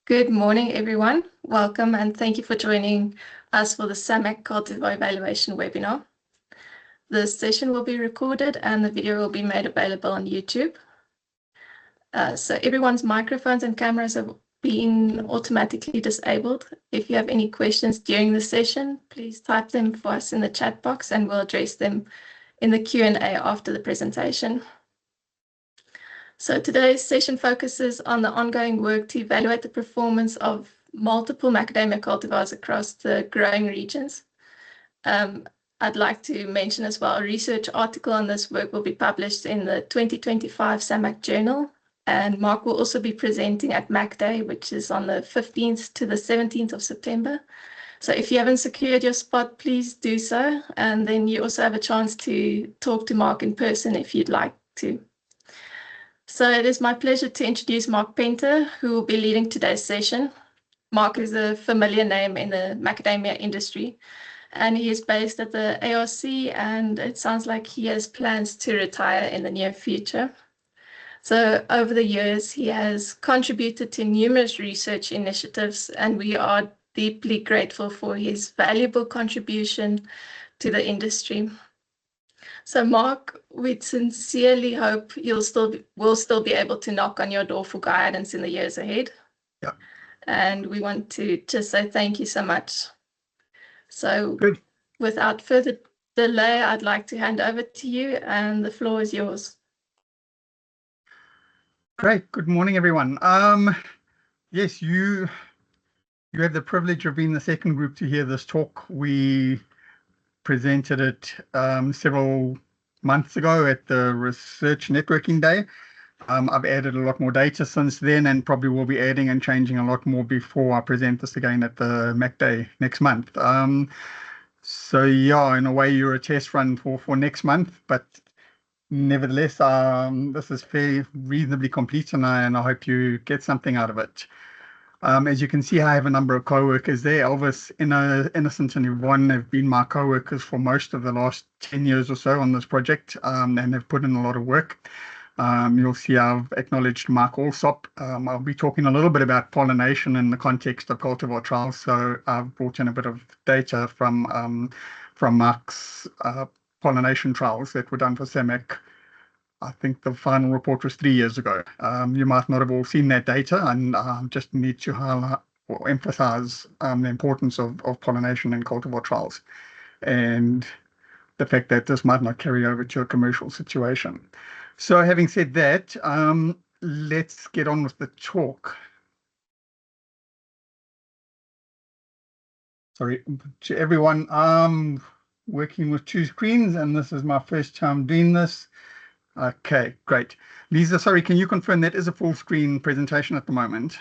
Good morning, everyone. Welcome and thank you for joining us for the SAMAC cultivar evaluation webinar. The session will be recorded and the video will be made available on YouTube. So everyone's microphones and cameras have been automatically disabled. If you have any questions during the session, please type them for us in the chat box and we'll address them in the Q&A after the presentation. So today's session focuses on the ongoing work to evaluate the performance of multiple macadamia cultivars across the growing regions. I'd like to mention as well, a research article on this work will be published in the 2025 SAMAC journal, and Mark will also be presenting at Mac Day, which is on the 15th to the 17th of September. So if you haven't secured your spot, please do so. And then you also have a chance to talk to Mark in person if you'd like to. So it is my pleasure to introduce Mark Penter, who will be leading today's session. Mark is a familiar name in the macadamia industry, and he is based at the ARC, and it sounds like he has plans to retire in the near future. So over the years, he has contributed to numerous research initiatives, and we are deeply grateful for his valuable contribution to the industry. So Mark, we sincerely hope will still be able to knock on your door for guidance in the years ahead. Yeah. And we want to just say thank you so much. So Good. Without further delay, I'd like to hand over to you and the floor is yours. Great. Good morning, everyone. Yes, you have the privilege of being the second group to hear this talk. We presented it several months ago at the Research Networking Day. I've added a lot more data since then and probably will be adding and changing a lot more before I present this again at the Mac Day next month. So yeah, in a way you're a test run for next month, but nevertheless, this is fairly reasonably complete and I hope you get something out of it. As you can see, I have a number of co-workers there. Elvis, Innocent and Yvonne have been my co-workers for most of the last 10 years or so on this project, and have put in a lot of work. You'll see I've acknowledged Mark Alsop. I'll be talking a little bit about pollination in the context of cultivar trials, so I've brought in a bit of data from Mark's pollination trials that were done for SAMAC. I think the final report was 3 years ago. You might not have all seen that data, and just need to highlight or emphasize the importance of pollination in cultivar trials and the fact that this might not carry over to a commercial situation. So having said that, let's get on with the talk. Sorry to everyone. I'm working with two screens, and this is my first time doing this. Okay, great. Lisa, sorry, can you confirm that is a full screen presentation at the moment?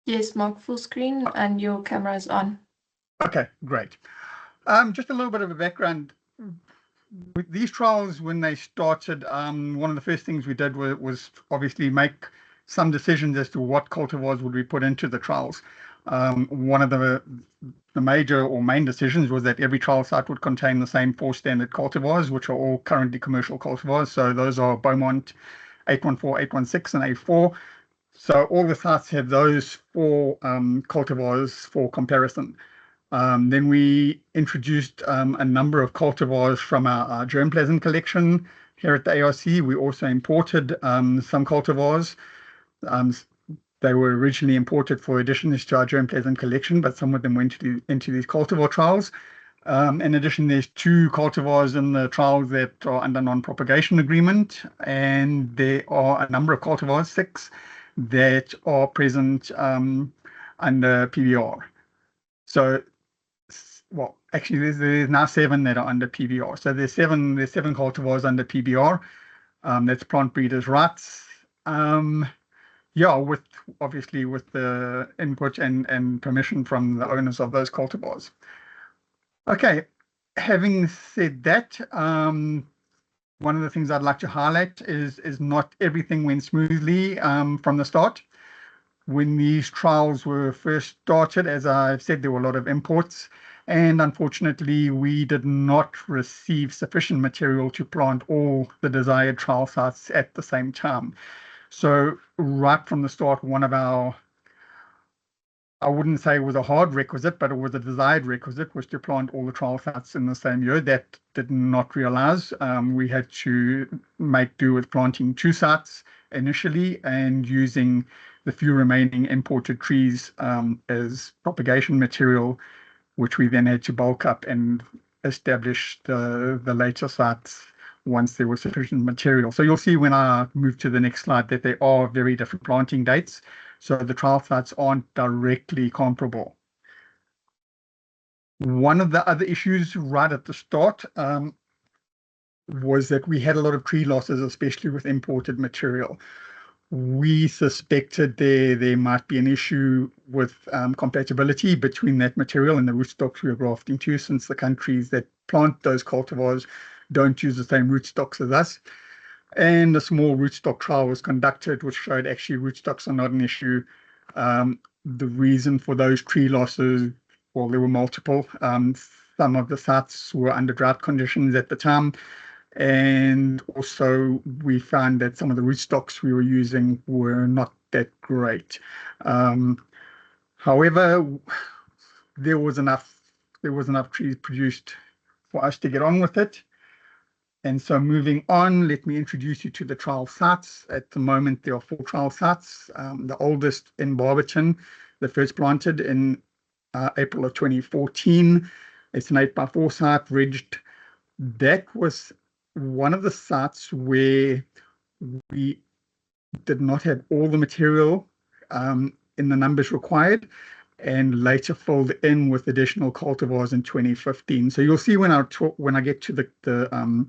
Yes, Mark, full screen and your camera is on. Okay, great. Just a little bit of a background. With these trials, when they started, one of the first things we did was obviously make some decisions as to what cultivars would we put into the trials. One of the major or main decisions was that every trial site would contain the same 4 standard cultivars, which are all currently commercial cultivars. So those are Beaumont 814, 816, and A4. So all the sites have those 4 cultivars for comparison. Then we introduced a number of cultivars from our germplasm collection here at the ARC. We also imported some cultivars. They were originally imported for additions to our germplasm collection, but some of them went into these cultivar trials. In addition, there's 2 cultivars in the trials that are under non-propagation agreement, and there are a number of cultivars, 6, that are present under PBR. So, well, actually, there's now 7 that are under PBR. So there's 7 cultivars under PBR. That's plant breeders' rights. Yeah, obviously with the input and permission from the owners of those cultivars. Okay, having said that, one of the things I'd like to highlight is not everything went smoothly from the start. When these trials were first started, as I've said, there were a lot of imports, and unfortunately we did not receive sufficient material to plant all the desired trial sites at the same time. So right from the start, one of our, I wouldn't say it was a hard requisite, but it was a desired requisite, was to plant all the trial sites in the same year. That did not realize. We had to make do with planting 2 sites initially and using the few remaining imported trees as propagation material, which we then had to bulk up and establish the later sites once there was sufficient material. So you'll see when I move to the next slide that there are very different planting dates. So the trial sites aren't directly comparable. One of the other issues right at the start was that we had a lot of tree losses, especially with imported material. We suspected there might be an issue with compatibility between that material and the rootstocks we were grafting to, since the countries that plant those cultivars don't use the same rootstocks as us. And a small rootstock trial was conducted, which showed actually rootstocks are not an issue. The reason for those tree losses, well, there were multiple. Some of the sites were under drought conditions at the time. And also we found that some of the rootstocks we were using were not that great. However, there was enough trees produced for us to get on with it. And so moving on, let me introduce you to the trial sites. At the moment, there are 4 trial sites. The oldest in Barberton, the first planted in April of 2014. It's an 8x4 site, ridged. That was one of the sites where we did not have all the material in the numbers required, and later filled in with additional cultivars in 2015. So you'll see when I get to the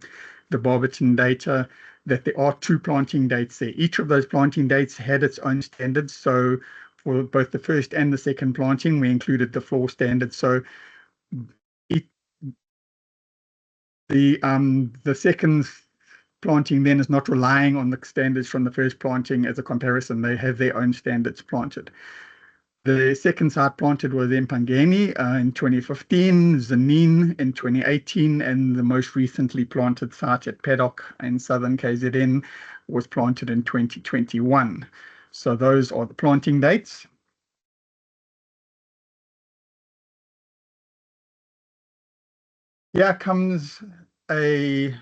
Barberton data that there are 2 planting dates there. Each of those planting dates had its own standards. So for both the first and the second planting, we included the floor standard. So the second planting then is not relying on the standards from the first planting as a comparison. They have their own standards planted. The second site planted was Empangeni in 2015, Zanin in 2018, and the most recently planted site at Paddock in southern KZN was planted in 2021. So those are the planting dates. Here comes a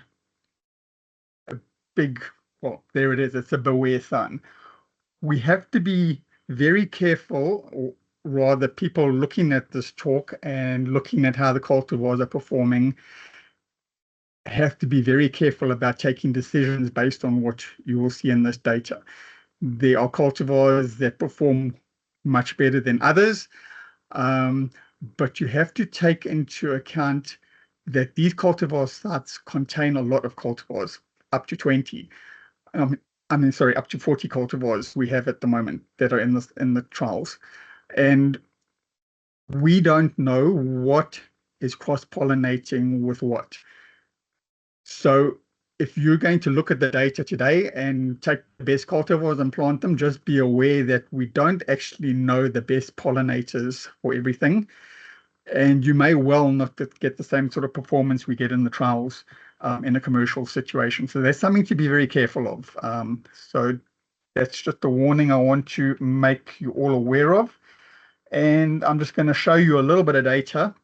big, well, there it is. It's a beware sign. We have to be very careful, or rather people looking at this talk and looking at how the cultivars are performing have to be very careful about taking decisions based on what you will see in this data. There are cultivars that perform much better than others, but you have to take into account that these cultivar sites contain a lot of cultivars, up to 20. Sorry, up to 40 cultivars we have at the moment that are in the trials. And we don't know what is cross-pollinating with what. So if you're going to look at the data today and take the best cultivars and plant them, just be aware that we don't actually know the best pollinators for everything. And you may well not get the same sort of performance we get in the trials in a commercial situation. So there's something to be very careful of. So that's just a warning I want to make you all aware of. And I'm just going to show you a little bit of data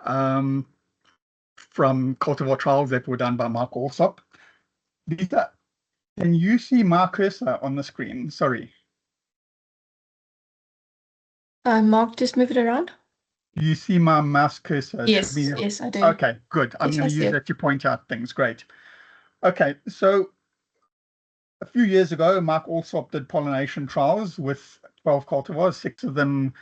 from cultivar trials that were done by Mark Alsop. Can you see my cursor on the screen? Sorry. Mark, just move it around. Do you see my mouse cursor? Yes, yes, I do. Okay, good. I'm going to use that to point out things. Great. Okay, so a few years ago, Mark Alsop did pollination trials with 12 cultivars. 6 of them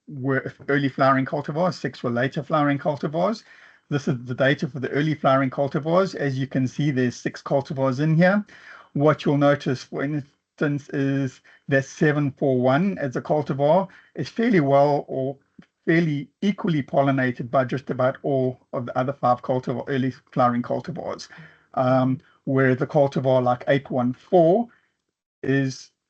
were early flowering cultivars, 6 were later flowering cultivars. This is the data for the early flowering cultivars. As you can see, there's 6 cultivars in here. What you'll notice, for instance, is that 741 as a cultivar is fairly well or fairly equally pollinated by just about all of the other 5 early flowering cultivars. Where the cultivar like 814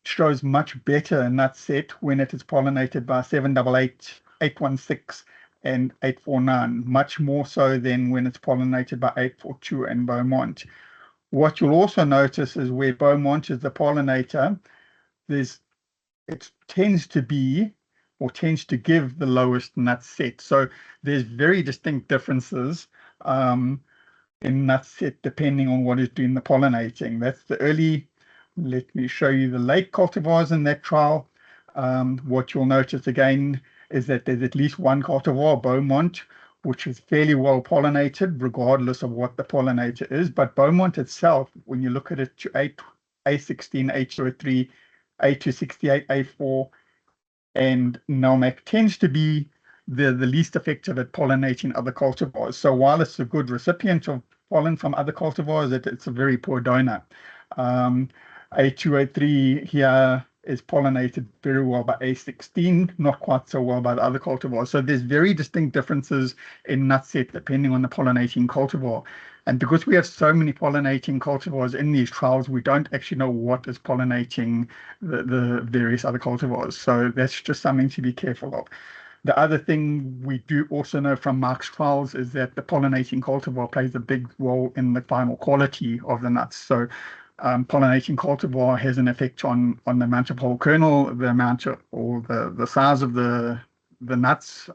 shows much better in that set when it is pollinated by 788, 816, and 849, much more so than when it's pollinated by 842 and Beaumont. What you'll also notice is where Beaumont is the pollinator, it tends to be or tends to give the lowest nut set. So there's very distinct differences in nut set depending on what is doing the pollinating. That's the early. Let me show you the late cultivars in that trial. What you'll notice again is that there's at least one cultivar, Beaumont, which is fairly well pollinated, regardless of what the pollinator is. But Beaumont itself, when you look at it, A16, A203, A268, A4, and NOMAC tends to be the least effective at pollinating other cultivars. So while it's a good recipient of pollen from other cultivars, it's a very poor donor. A203 here is pollinated very well by A16, not quite so well by the other cultivars. So there's very distinct differences in nut set depending on the pollinating cultivar. And because we have so many pollinating cultivars in these trials, we don't actually know what is pollinating the various other cultivars. So that's just something to be careful of. The other thing we do also know from Mark's trials is that the pollinating cultivar plays a big role in the final quality of the nuts. So pollinating cultivar has an effect on the amount of whole kernel, the amount of, or the size of the nuts.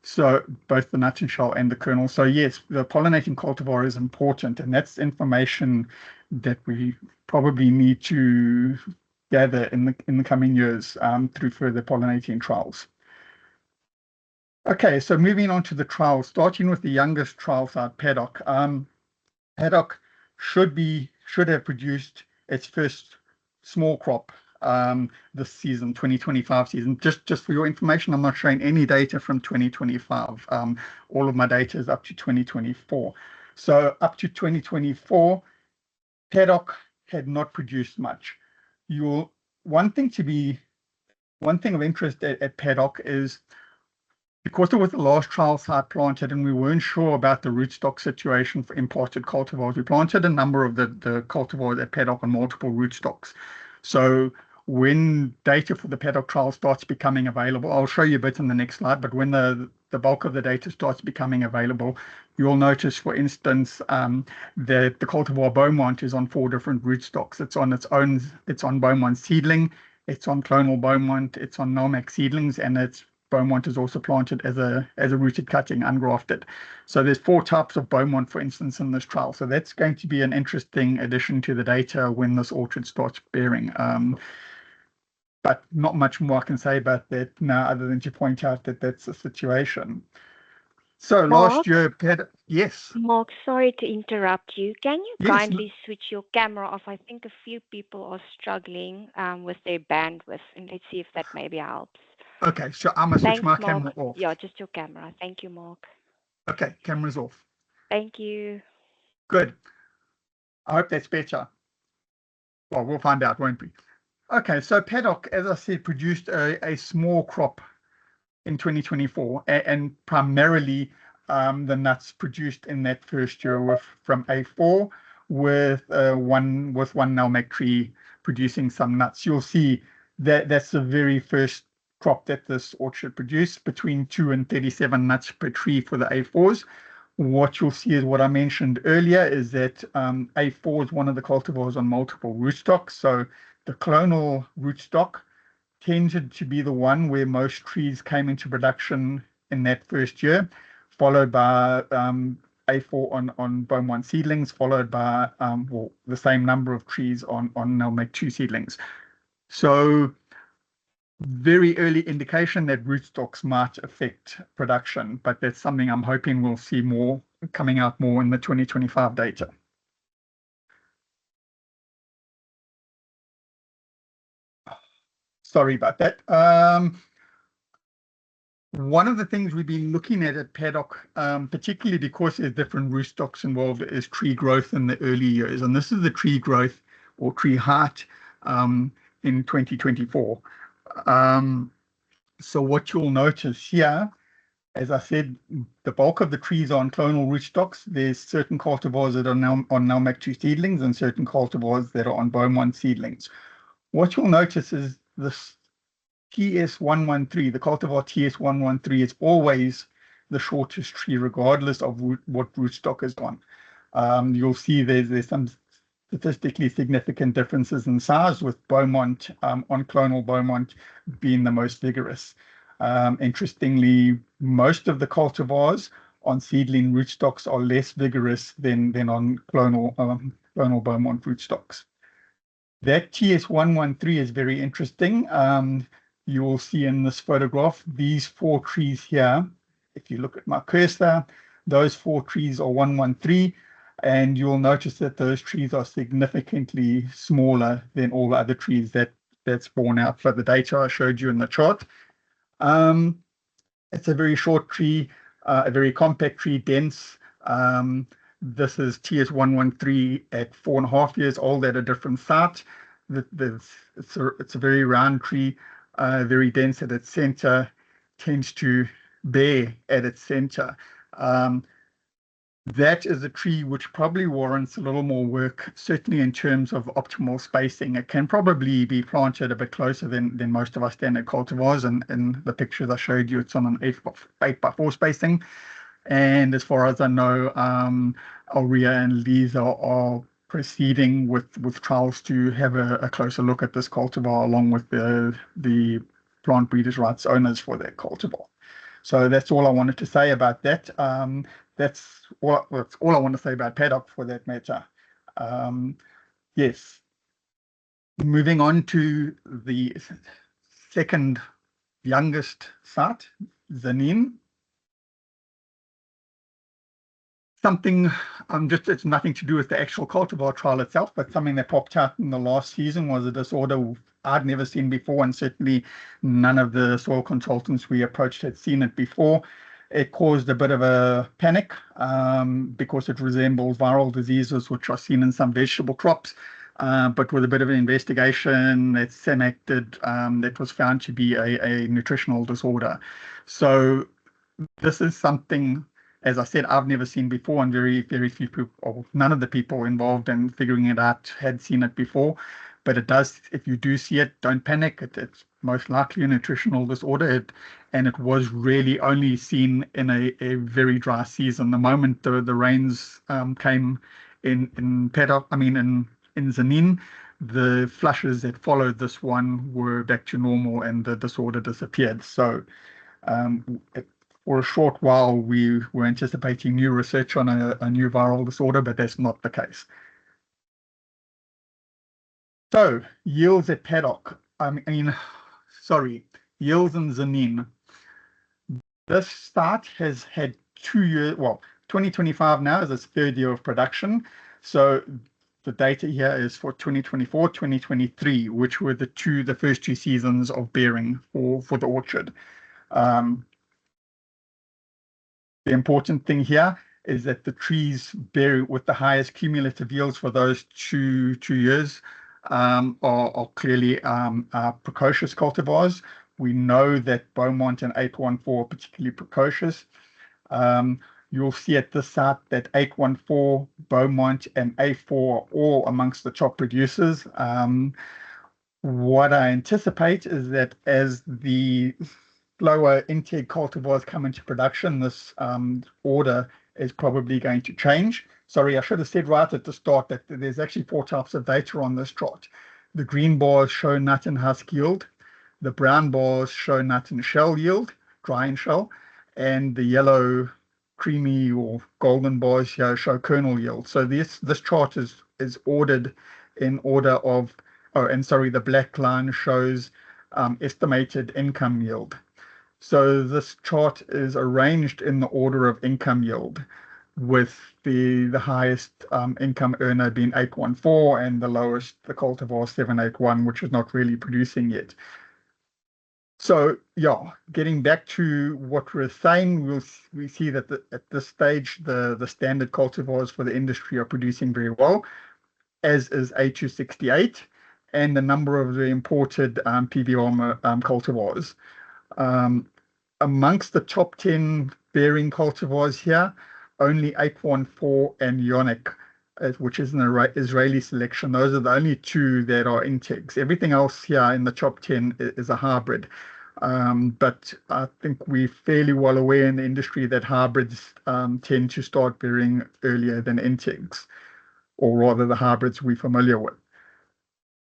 So both the nut and shell and the kernel. So yes, the pollinating cultivar is important, and that's information that we probably need to gather in the coming years through further pollinating trials. Okay, so moving on to the trials, starting with the youngest trial site, Paddock. Paddock should have produced its first small crop this season, 2025 season. Just for your information, I'm not showing any data from 2025. All of my data is up to 2024. So up to 2024, Paddock had not produced much. One thing of interest at Paddock is, because it was the last trial site planted and we weren't sure about the rootstock situation for imported cultivars, we planted a number of the cultivars at Paddock on multiple rootstocks. So when data for the Paddock trial starts becoming available, I'll show you a bit in the next slide, but when the bulk of the data starts becoming available, you'll notice, for instance, that the cultivar Beaumont is on 4 different rootstocks. It's on Beaumont seedling, it's on clonal Beaumont, it's on NOMAC seedlings, and Beaumont is also planted as a rooted cutting, ungrafted. So there's 4 types of Beaumont, for instance, in this trial. So that's going to be an interesting addition to the data when this orchard starts bearing. But not much more I can say about that now, other than to point out that that's the situation. So last year, yes. Mark, sorry to interrupt you. Can you Yes. kindly switch your camera off? I think a few people are struggling with their bandwidth, and let's see if that maybe helps. Okay, so I'm going to switch my Mark. camera off. Yeah, just your camera. Thank you, Mark. Okay, camera's off. Thank you. Good. I hope that's better. Well, we'll find out, won't we? Okay, so Paddock, as I said, produced a small crop in 2024, and primarily the nuts produced in that first year from A4 with one NOMAC tree producing some nuts. You'll see that that's the very first crop that this orchard produced, between 2 and 37 nuts per tree for the A4s. What you'll see is what I mentioned earlier, is that A4 is one of the cultivars on multiple rootstocks. So the clonal rootstock tended to be the one where most trees came into production in that first year, followed by A4 on Beaumont seedlings, followed by the same number of trees on NOMAC 2 seedlings. So very early indication that rootstocks might affect production, but that's something I'm hoping we'll see more coming out more in the 2025 data. Sorry about that. One of the things we've been looking at Paddock, particularly because there's different rootstocks involved, is tree growth in the early years. And this is the tree growth or tree height in 2024. So what you'll notice here, as I said, the bulk of the trees are on clonal rootstocks. There's certain cultivars that are now on NOMAC 2 seedlings and certain cultivars that are on Beaumont seedlings. What you'll notice is this TS113, the cultivar TS113, is always the shortest tree, regardless of what rootstock is on. You'll see there's some statistically significant differences in size, with Beaumont, on clonal Beaumont being the most vigorous. Interestingly, most of the cultivars on seedling rootstocks are less vigorous than on clonal Beaumont rootstocks. That TS113 is very interesting. You will see in this photograph, these 4 trees here, if you look at my cursor, those 4 trees are 113, and you'll notice that those trees are significantly smaller than all the other trees that's borne out for the data I showed you in the chart. It's a very short tree, a very compact tree, dense. This is TS113 at 4.5 years old at a different site. It's a very round tree, very dense at its center, tends to bear at its center. That is a tree which probably warrants a little more work, certainly in terms of optimal spacing. It can probably be planted a bit closer than most of our standard cultivars. And in the pictures I showed you, it's on an 8x4 spacing. And as far as I know, Aurea and Lisa are proceeding with trials to have a closer look at this cultivar, along with the plant breeders' rights owners for that cultivar. So that's all I wanted to say about that. That's all I want to say about paddock, for that matter. Yes. Moving on to the second youngest site, Zanin. Something, it's nothing to do with the actual cultivar trial itself, but something that popped out in the last season was a disorder I'd never seen before, and certainly none of the soil consultants we approached had seen it before. It caused a bit of a panic because it resembles viral diseases which are seen in some vegetable crops, but with a bit of an investigation that SAMAC did, that was found to be a nutritional disorder. So this is something, as I said, I've never seen before, and very, very few people, or none of the people involved in figuring it out had seen it before. But it does, if you do see it, don't panic. It's most likely a nutritional disorder, and it was really only seen in a very dry season. The moment the rains came in paddock, in Zanin, the flushes that followed this one were back to normal, and the disorder disappeared. So for a short while, we were anticipating new research on a new viral disorder, but that's not the case. So yields at paddock, yields in Zanin. This site has had 2 years, 2025 now is its 3rd year of production. So the data here is for 2024, 2023, which were the first 2 seasons of bearing for the orchard. The important thing here is that the trees bear with the highest cumulative yields for those two years are clearly precocious cultivars. We know that Beaumont and 814 are particularly precocious. You'll see at this site that 814, Beaumont, and A4 are all amongst the top producers. What I anticipate is that as the lower intake cultivars come into production, this order is probably going to change. Sorry, I should have said right at the start that there's actually 4 types of data on this chart. The green bars show nut and husk yield. The brown bars show nut and shell yield, dry and shell. And the yellow, creamy or golden bars here show kernel yield. So this chart is ordered in order of, the black line shows estimated income yield. So this chart is arranged in the order of income yield, with the highest income earner being 814 and the lowest, the cultivar 781, which is not really producing yet. So yeah, getting back to what we're saying, we see that at this stage the standard cultivars for the industry are producing very well, as is A268 and the number of the imported PBR cultivars. Amongst the top 10 bearing cultivars here, only 814 and Yonik, which is an Israeli selection, those are the only 2 that are intakes. Everything else here in the top 10 is a hybrid. But I think we're fairly well aware in the industry that hybrids tend to start bearing earlier than integs, or rather the hybrids we're familiar with.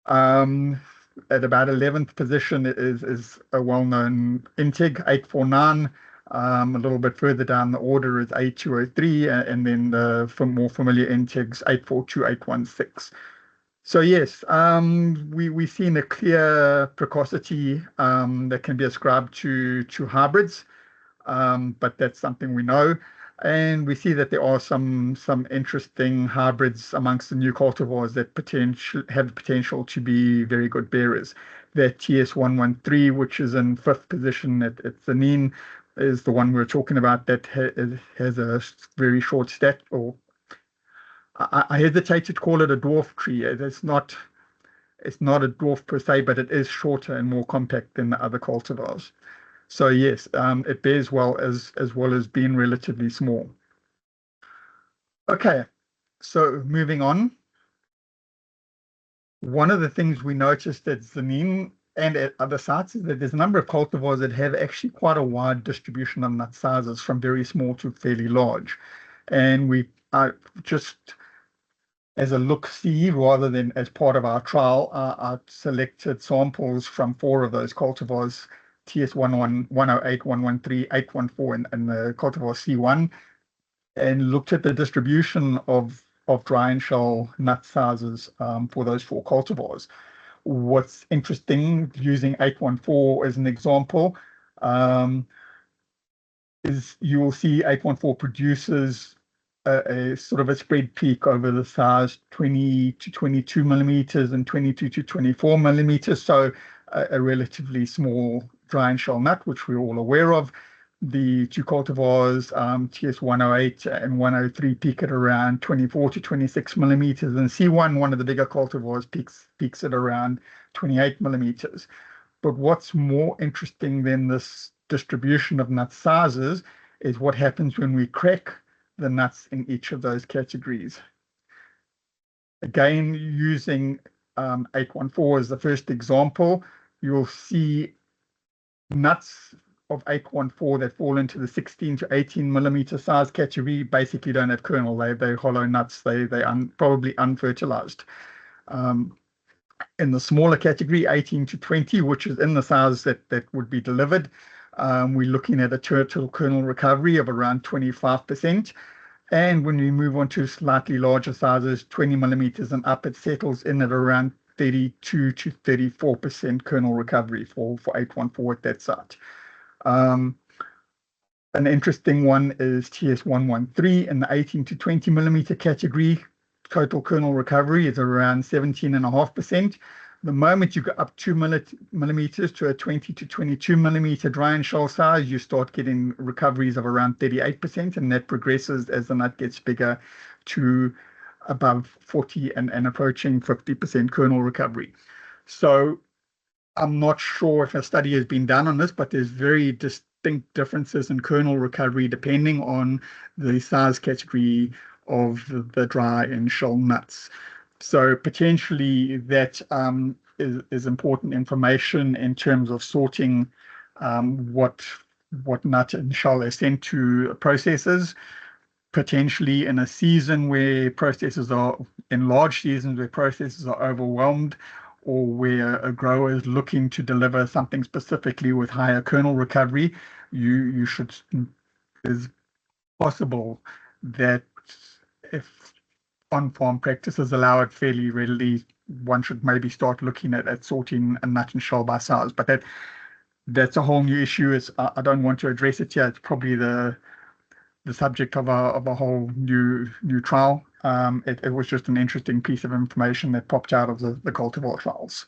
At about 11th position is a well-known integ, 849. A little bit further down the order is A203, and then the more familiar integs, 842, 816. So yes, we've seen a clear precocity that can be ascribed to hybrids, but that's something we know. And we see that there are some interesting hybrids amongst the new cultivars that have the potential to be very good bearers. That TS113, which is in 5th position at Zanin, is the one we're talking about that has a very short stack, or I hesitate to call it a dwarf tree. It's not a dwarf per se, but it is shorter and more compact than the other cultivars. So yes, it bears well as being relatively small. Okay, so moving on. One of the things we noticed at Zanin and at other sites is that there's a number of cultivars that have actually quite a wide distribution of nut sizes, from very small to fairly large. And we just as a look-see rather than as part of our trial, I selected samples from 4 of those cultivars, TS11, 108, 113, 814, and the cultivar C1, and looked at the distribution of dry and shell nut sizes for those 4 cultivars. What's interesting, using 814 as an example, is you will see 814 produces a sort of a spread peak over the size 20 to 22 millimeters and 22 to 24 millimeters. So a relatively small dry and shell nut, which we're all aware of. The 2 cultivars, TS108 and 103, peak at around 24 to 26 millimeters, and C1, one of the bigger cultivars, peaks at around 28 millimeters. But what's more interesting than this distribution of nut sizes is what happens when we crack the nuts in each of those categories. Again, using 814 as the first example, you'll see nuts of 814 that fall into the 16 to 18 millimeter size category basically don't have kernel. They're hollow nuts. They're probably unfertilized. In the smaller category, 18 to 20, which is in the size that would be delivered, we're looking at a total kernel recovery of around 25%. And when we move on to slightly larger sizes, 20 millimeters and up, it settles in at around 32 to 34% kernel recovery for 814 at that site. An interesting one is TS113 in the 18 to 20 millimeter category. Total kernel recovery is around 17.5%. The moment you go up 2 millimeters to a 20 to 22 millimeter dry and shell size, you start getting recoveries of around 38%, and that progresses as the nut gets bigger to above 40 and approaching 50% kernel recovery. So I'm not sure if a study has been done on this, but there's very distinct differences in kernel recovery depending on the size category of the dry and shell nuts. So potentially that is important information in terms of sorting what nut and shell is sent to processors. Potentially in a season where large seasons where processors are overwhelmed, or where a grower is looking to deliver something specifically with higher kernel recovery, it's possible that if on-farm practices allow it fairly readily, one should maybe start looking at sorting a nut and shell by size. But that's a whole new issue. I don't want to address it here. It's probably the subject of a whole new trial. It was just an interesting piece of information that popped out of the cultivar trials.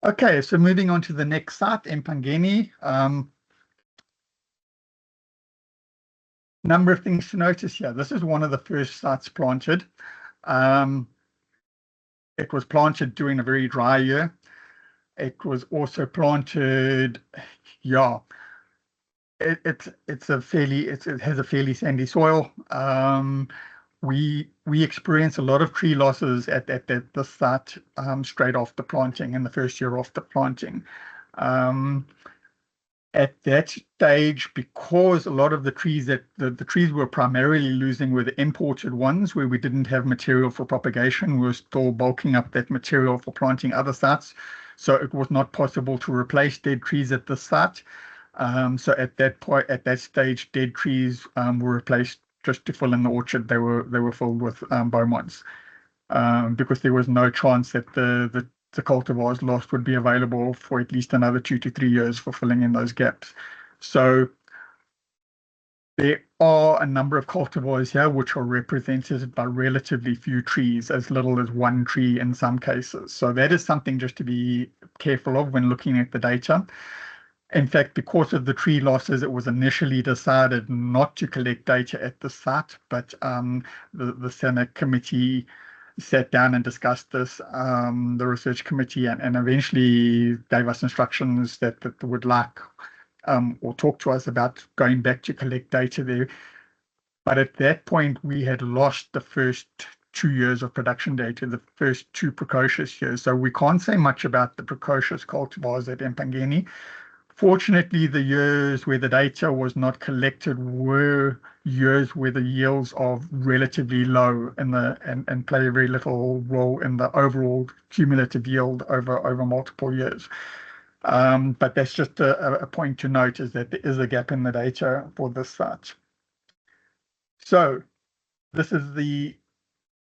Okay, so moving on to the next site, Empangeni. Number of things to notice here. This is one of the first sites planted. It was planted during a very dry year. It was also planted, it has a fairly sandy soil. We experience a lot of tree losses at the site straight after planting, in the first year after planting. At that stage, because a lot of the trees that the trees were primarily losing were the imported ones where we didn't have material for propagation, we were still bulking up that material for planting other sites. So it was not possible to replace dead trees at the site. So at that point, at that stage, dead trees were replaced just to fill in the orchard. They were filled with Beaumonts because there was no chance that the cultivars lost would be available for at least another 2 to 3 years for filling in those gaps. So there are a number of cultivars here which are represented by relatively few trees, as little as 1 tree in some cases. So that is something just to be careful of when looking at the data. In fact, because of the tree losses, it was initially decided not to collect data at the site, but the SAMAC committee sat down and discussed this, the research committee, and eventually gave us instructions that would like or talk to us about going back to collect data there. But at that point, we had lost the first 2 years of production data, the first 2 precocious years. So we can't say much about the precocious cultivars at Empangeni. Fortunately, the years where the data was not collected were years where the yields are relatively low and play a very little role in the overall cumulative yield over multiple years. But that's just a point to note, is that there is a gap in the data for this site. So this is the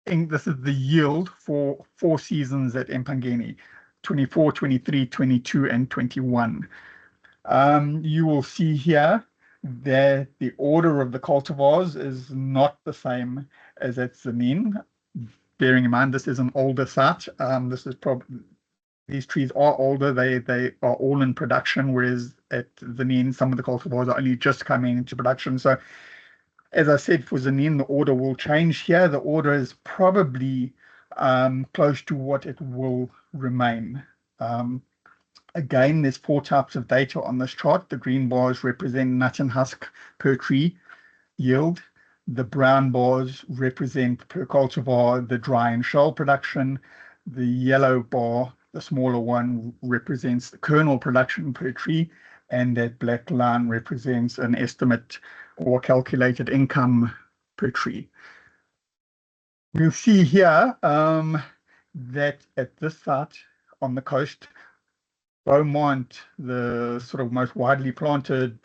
yield for 4 seasons at Empangeni, 24, 23, 22, and 21. You will see here that the order of the cultivars is not the same as at Zanin. Bearing in mind, this is an older site. This is probably, these trees are older. They are all in production, whereas at Zanin, some of the cultivars are only just coming into production. So, as I said, for Zanin, the order will change here. The order is probably close to what it will remain. Again, there's 4 types of data on this chart. The green bars represent nut and husk per tree yield. The brown bars represent per cultivar the dry and shell production. The yellow bar, the smaller one, represents the kernel production per tree. And that black line represents an estimate or calculated income per tree. You'll see here that at this site on the coast, Beaumont, the sort of most widely planted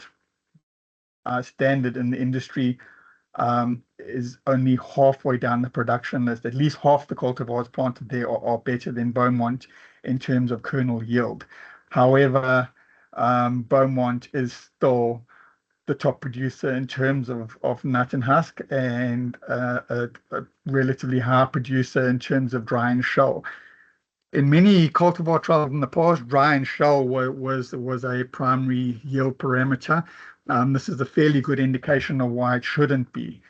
standard in the industry, is only halfway down the production list. At least half the cultivars planted there are better than Beaumont in terms of kernel yield. However, Beaumont is still the top producer in terms of nut and husk, and a relatively high producer in terms of dry and shell. In many cultivar trials in the past, dry and shell was a primary yield parameter. This is a fairly good indication of why it shouldn't be,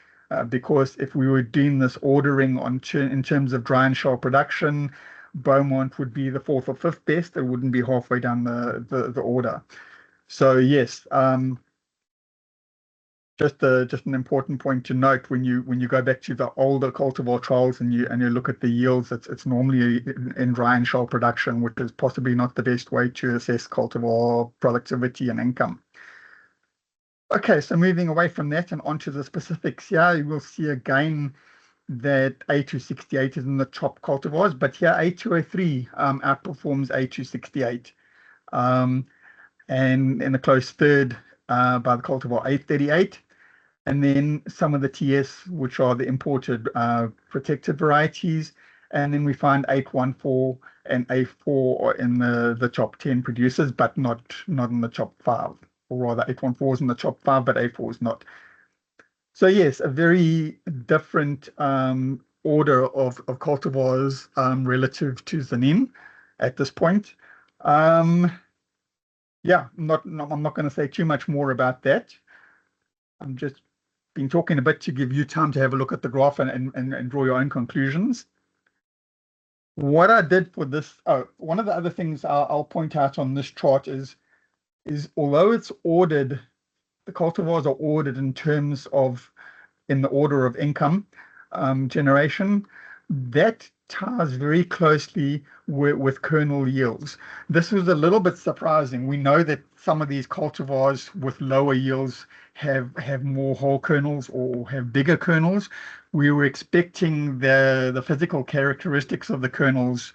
because if we were doing this ordering in terms of dry and shell production, Beaumont would be the 4th or 5th best. It wouldn't be halfway down the order. So yes, just an important point to note when you go back to the older cultivar trials and you look at the yields, it's normally in dry and shell production, which is possibly not the best way to assess cultivar productivity and income. Okay, so moving away from that and onto the specifics here, you will see again that A268 is in the top cultivars, but here A203 outperforms A268, and in a close third by the cultivar A38, and then some of the TS, which are the imported protected varieties, and then we find 814 and A4 are in the top 10 producers, but not in the top 5, or rather 814 is in the top 5, but A4 is not. So yes, a very different order of cultivars relative to Zanin at this point. Yeah, I'm not going to say too much more about that. I'm just been talking a bit to give you time to have a look at the graph and draw your own conclusions. What I did for this, one of the other things I'll point out on this chart is although it's ordered, the cultivars are ordered in terms of in the order of income generation, that ties very closely with kernel yields. This was a little bit surprising. We know that some of these cultivars with lower yields have more whole kernels or have bigger kernels. We were expecting the physical characteristics of the kernels.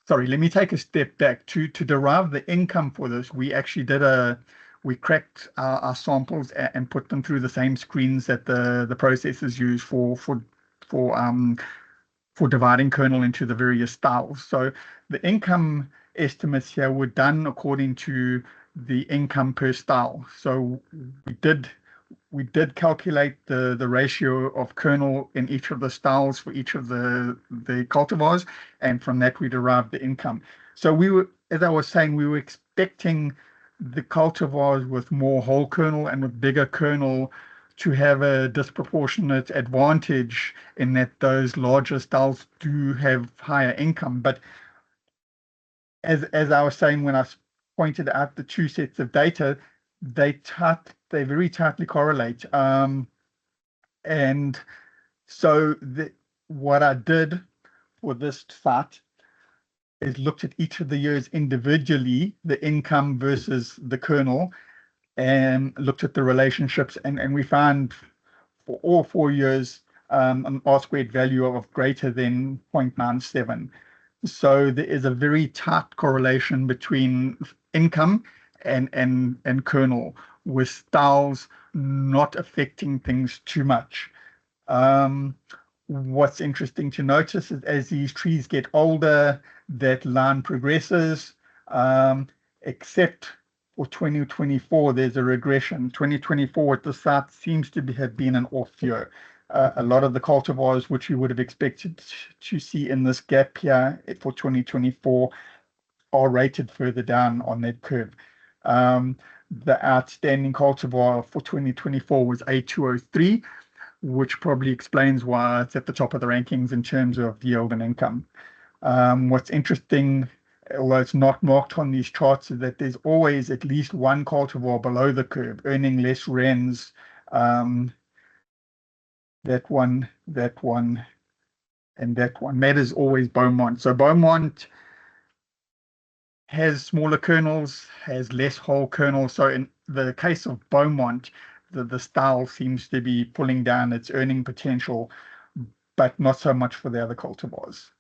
Sorry, let me take a step back. To derive the income for this, we actually we cracked our samples and put them through the same screens that the processors use for dividing kernel into the various styles. So the income estimates here were done according to the income per style. So we did calculate the ratio of kernel in each of the styles for each of the cultivars, and from that we derived the income. So we were, as I was saying, we were expecting the cultivars with more whole kernel and with bigger kernel to have a disproportionate advantage in that those larger styles do have higher income. But as I was saying when I pointed out the two sets of data, they very tightly correlate. And so what I did for this site is looked at each of the years individually, the income versus the kernel, and looked at the relationships, and we found for all 4 years an R-squared value of greater than 0.97. So there is a very tight correlation between income and kernel, with styles not affecting things too much. What's interesting to notice is as these trees get older, that line progresses, except for 2024, there's a regression. 2024 at the site seems to have been an off year. A lot of the cultivars which we would have expected to see in this gap here for 2024 are rated further down on that curve. The outstanding cultivar for 2024 was A203, which probably explains why it's at the top of the rankings in terms of yield and income. What's interesting, although it's not marked on these charts, is that there's always at least one cultivar below the curve earning less rands. That one, and that one. That is always Beaumont. So Beaumont has smaller kernels, has less whole kernels. So in the case of Beaumont, the style seems to be pulling down its earning potential, but not so much for the other cultivars.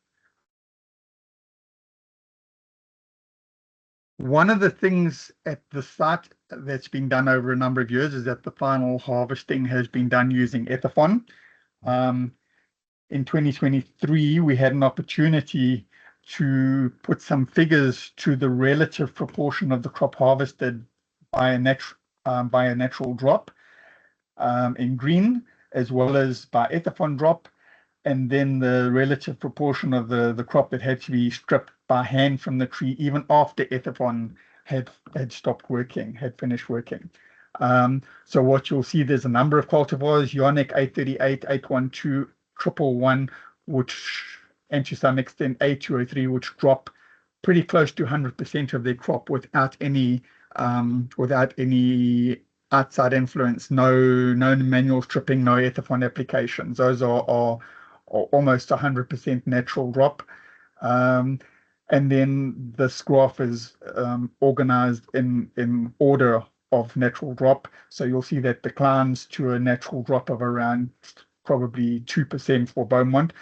One of the things at the site that's been done over a number of years is that the final harvesting has been done using Ethafon. In 2023, we had an opportunity to put some figures to the relative proportion of the crop harvested by a natural drop in green, as well as by Ethafon drop, and then the relative proportion of the crop that had to be stripped by hand from the tree, even after Ethafon had stopped working, had finished working. So what you'll see, there's a number of cultivars, Ionic 838, 812, 111, which, and to some extent A203, which drop pretty close to 100% of their crop without any outside influence, no manual stripping, no Ethafon applications. Those are almost 100% natural drop. And then this graph is organized in order of natural drop. So you'll see that declines to a natural drop of around probably 2% for Beaumont.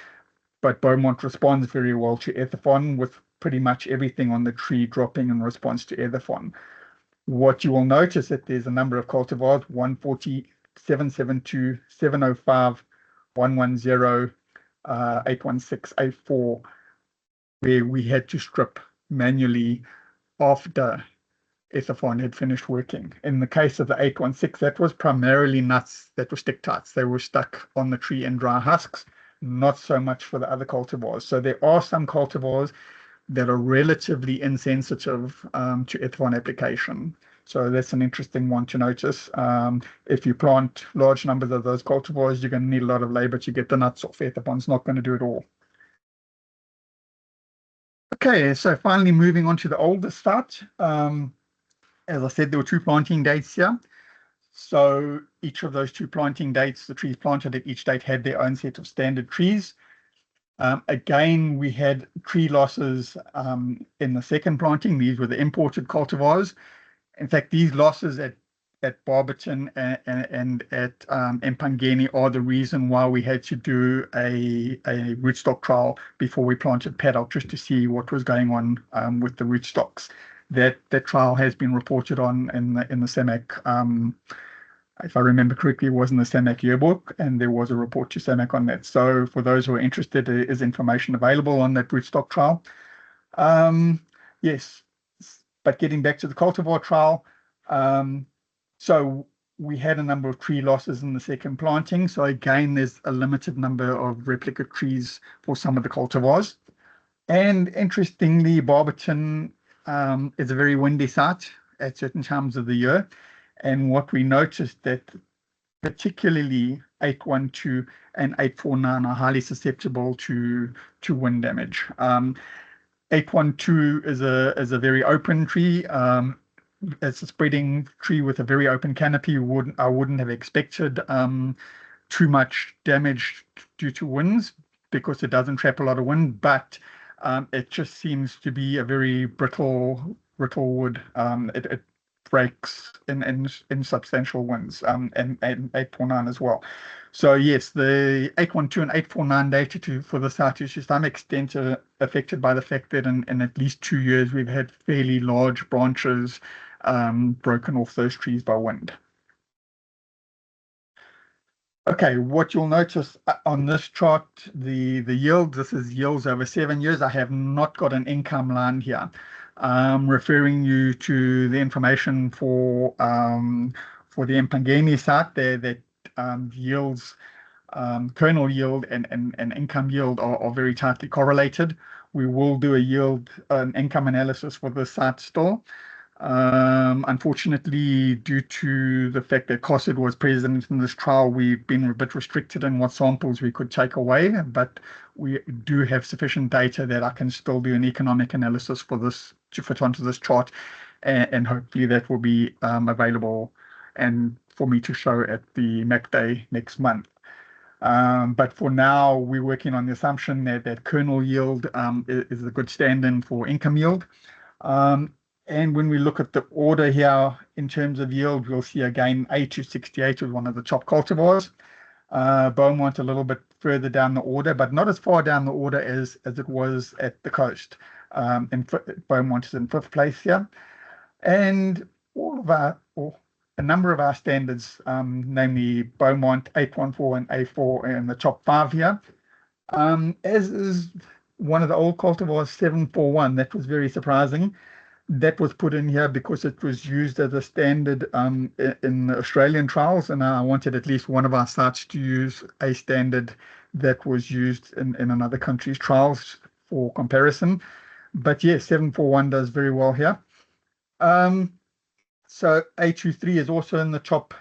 But Beaumont responds very well to Ethafon, with pretty much everything on the tree dropping in response to Ethafon. What you will notice that there's a number of cultivars, 140, 772, 705, 110, 816, 84, where we had to strip manually after Ethafon had finished working. In the case of the 816, that was primarily nuts that were stick tights. They were stuck on the tree in dry husks, not so much for the other cultivars. So there are some cultivars that are relatively insensitive to Ethafon application. So that's an interesting one to notice. If you plant large numbers of those cultivars, you're going to need a lot of labor to get the nuts off. Ethafon's not going to do it all. Okay, so finally moving on to the older site. As I said, there were 2 planting dates here. So each of those 2 planting dates, the trees planted at each date had their own set of standard trees. Again, we had tree losses in the second planting. These were the imported cultivars. In fact, these losses at Barberton and at Empangeni are the reason why we had to do a rootstock trial before we planted paddock, just to see what was going on with the rootstocks. That trial has been reported on in the SAMAC. If I remember correctly, it was in the SAMAC yearbook, and there was a report to SAMAC on that. So for those who are interested, there is information available on that rootstock trial. Yes, but getting back to the cultivar trial, so we had a number of tree losses in the second planting. So again, there's a limited number of replicate trees for some of the cultivars. And interestingly, Barberton is a very windy site at certain times of the year. And what we noticed that particularly 812 and 849 are highly susceptible to wind damage. 812 is a very open tree. It's a spreading tree with a very open canopy. I wouldn't have expected too much damage due to winds because it doesn't trap a lot of wind, but it just seems to be a very brittle wood. It breaks in substantial winds, and 849 as well. So yes, the 812 and 849 data for the site is to some extent affected by the fact that in at least 2 years we've had fairly large branches broken off those trees by wind. Okay, what you'll notice on this chart, the yield, this is yields over 7 years. I have not got an income line here. Referring you to the information for the Empangeni site there, that yields, kernel yield and income yield are very tightly correlated. We will do an income analysis for the site still. Unfortunately, due to the fact that COSID was present in this trial, we've been a bit restricted in what samples we could take away, but we do have sufficient data that I can still do an economic analysis for this to fit onto this chart, and hopefully that will be available and for me to show at the Mac Day next month. But for now, we're working on the assumption that kernel yield is a good stand-in for income yield. And when we look at the order here in terms of yield, we'll see again A268 was one of the top cultivars. Beaumont a little bit further down the order, but not as far down the order as it was at the coast. Beaumont is in 5th place here. And a number of our standards, namely Beaumont, 814 and A4 in the top 5 here. As is one of the old cultivars, 741, that was very surprising. That was put in here because it was used as a standard in the Australian trials, and I wanted at least one of our sites to use a standard that was used in another country's trials for comparison. But yes, 741 does very well here. So A23 is also in the top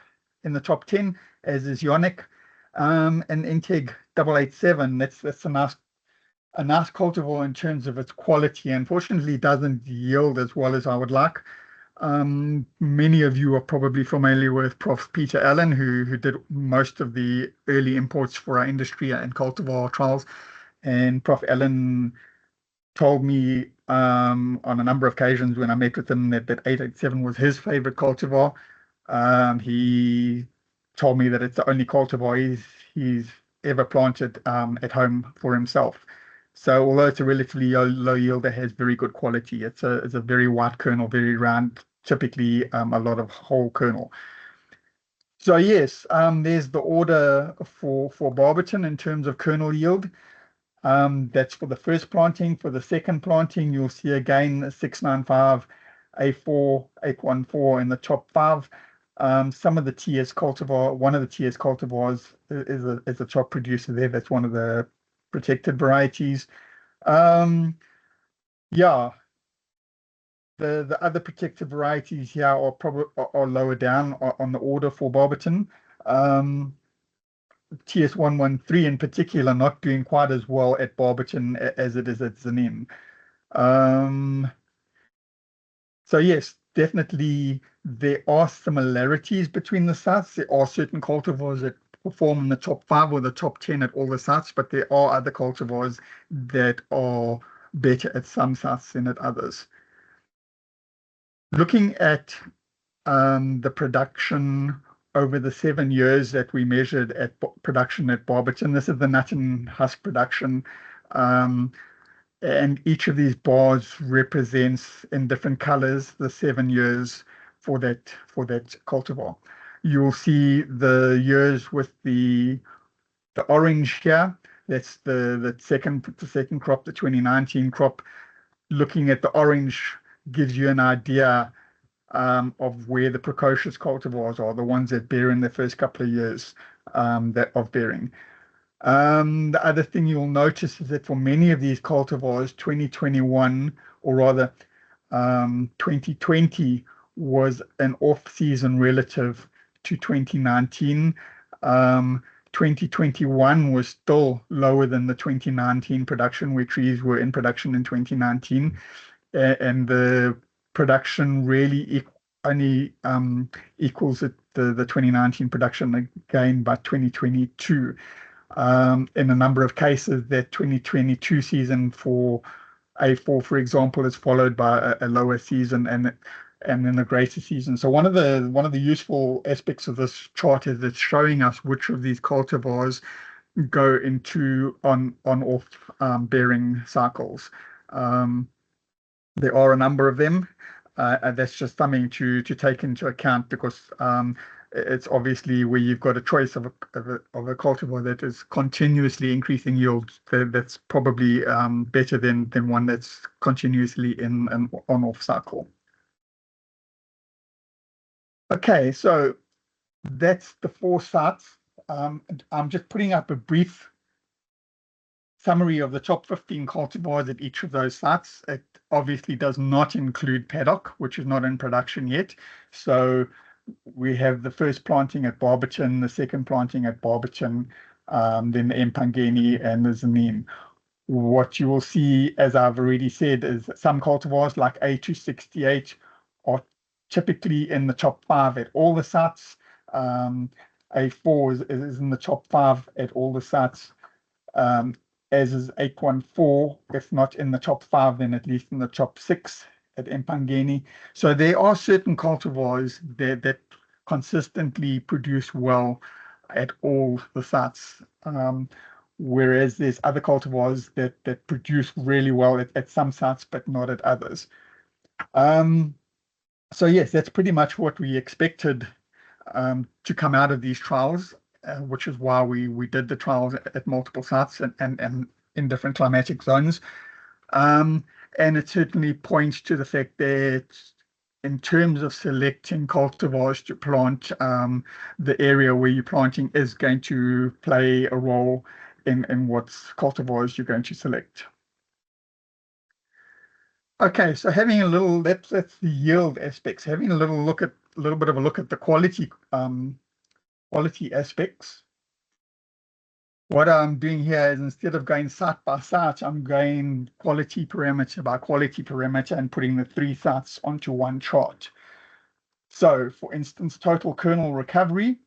10, as is Yonic, and Integ 887. That's a nice cultivar in terms of its quality. Unfortunately, it doesn't yield as well as I would like. Many of you are probably familiar with Prof. Peter Allen, who did most of the early imports for our industry and cultivar trials. And Prof. Allen told me on a number of occasions when I met with him that 887 was his favorite cultivar. He told me that it's the only cultivar he's ever planted at home for himself. So although it's a relatively low yield, it has very good quality. It's a very white kernel, very round, typically a lot of whole kernel. So yes, there's the order for Barberton in terms of kernel yield. That's for the first planting. For the second planting, you'll see again 695, A4, 814 in the top 5. Some of the TS cultivar, one of the TS cultivars is a top producer there. That's one of the protected varieties. Yeah, the other protected varieties here are probably lower down on the order for Barberton. TS113 in particular not doing quite as well at Barberton as it is at Zanin. So yes, definitely there are similarities between the sites. There are certain cultivars perform in the top 5 or the top 10 at all the sites, but there are other cultivars that are better at some sites than at others. Looking at the production over the 7 years that we measured at production at Barberton, this is the nut and husk production, and each of these bars represents in different colors the 7 years for that cultivar. You will see the years with the orange here. That's the second crop, the 2019 crop. Looking at the orange gives you an idea of where the precocious cultivars are, the ones that bear in the first couple of years of bearing. The other thing you'll notice is that for many of these cultivars, 2021, or rather 2020, was an off-season relative to 2019. 2021 was still lower than the 2019 production, where trees were in production in 2019, and the production really only equals the 2019 production again by 2022. In a number of cases, that 2022 season for A4, for example, is followed by a lower season and then a greater season. So one of the useful aspects of this chart is it's showing us which of these cultivars go into on-off bearing cycles. There are a number of them. That's just something to take into account, because it's obviously where you've got a choice of a cultivar that is continuously increasing yields, that's probably better than one that's continuously in an on-off cycle. Okay, so that's the 4 sites. I'm just putting up a brief summary of the top 15 cultivars at each of those sites. It obviously does not include paddock, which is not in production yet. So we have the first planting at Barberton, the second planting at Barberton, then the Empangeni and the Zanin. What you will see, as I've already said, is some cultivars like A268 are typically in the top 5 at all the sites. A4 is in the top 5 at all the sites, as is 814, if not in the top 5, then at least in the top 6 at Empangeni. So there are certain cultivars that consistently produce well at all the sites, whereas there's other cultivars that produce really well at some sites, but not at others. So yes, that's pretty much what we expected to come out of these trials, which is why we did the trials at multiple sites and in different climatic zones. And it certainly points to the fact that in terms of selecting cultivars to plant, the area where you're planting is going to play a role in what cultivars you're going to select. Okay, so having a little, that's the yield aspects. Having a little bit of a look at the quality aspects. What I'm doing here is, instead of going site by site, I'm going quality parameter by quality parameter and putting the 3 sites onto one chart. So, for instance, total kernel recovery,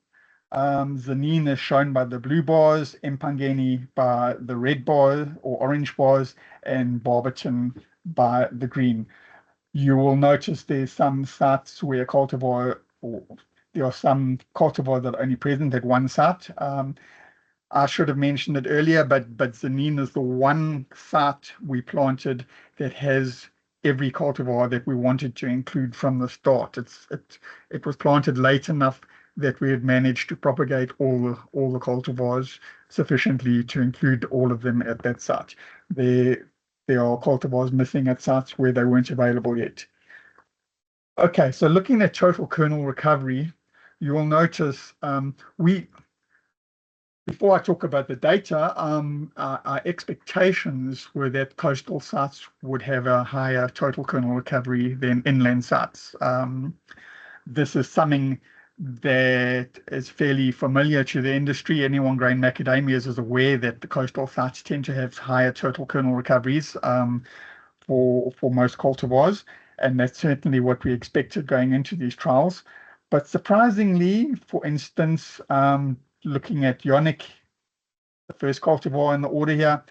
Zanin is shown by the blue bars, Empangeni by the red bar or orange bars, and Barberton by the green. You will notice there's some sites where there are some cultivars that are only present at one site. I should have mentioned it earlier, but Zanin is the one site we planted that has every cultivar that we wanted to include from the start. It was planted late enough that we had managed to propagate all the cultivars sufficiently to include all of them at that site. There are cultivars missing at sites where they weren't available yet. Okay, so looking at total kernel recovery, you will notice before I talk about the data, our expectations were that coastal sites would have a higher total kernel recovery than inland sites. This is something that is fairly familiar to the industry. Anyone growing macadamias is aware that the coastal sites tend to have higher total kernel recoveries for most cultivars, and that's certainly what we expected going into these trials. But surprisingly, for instance, looking at Ionic, the first cultivar in the order here,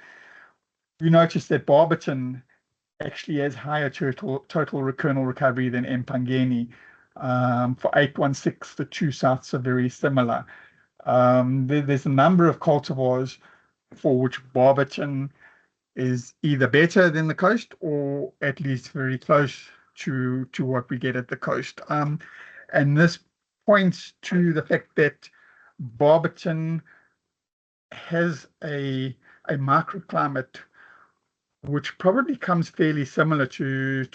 you notice that Barberton actually has higher total kernel recovery than Mpangeni. For 816, the two sites are very similar. There's a number of cultivars for which Barberton is either better than the coast or at least very close to what we get at the coast. And this points to the fact that Barberton has a microclimate which probably comes fairly similar to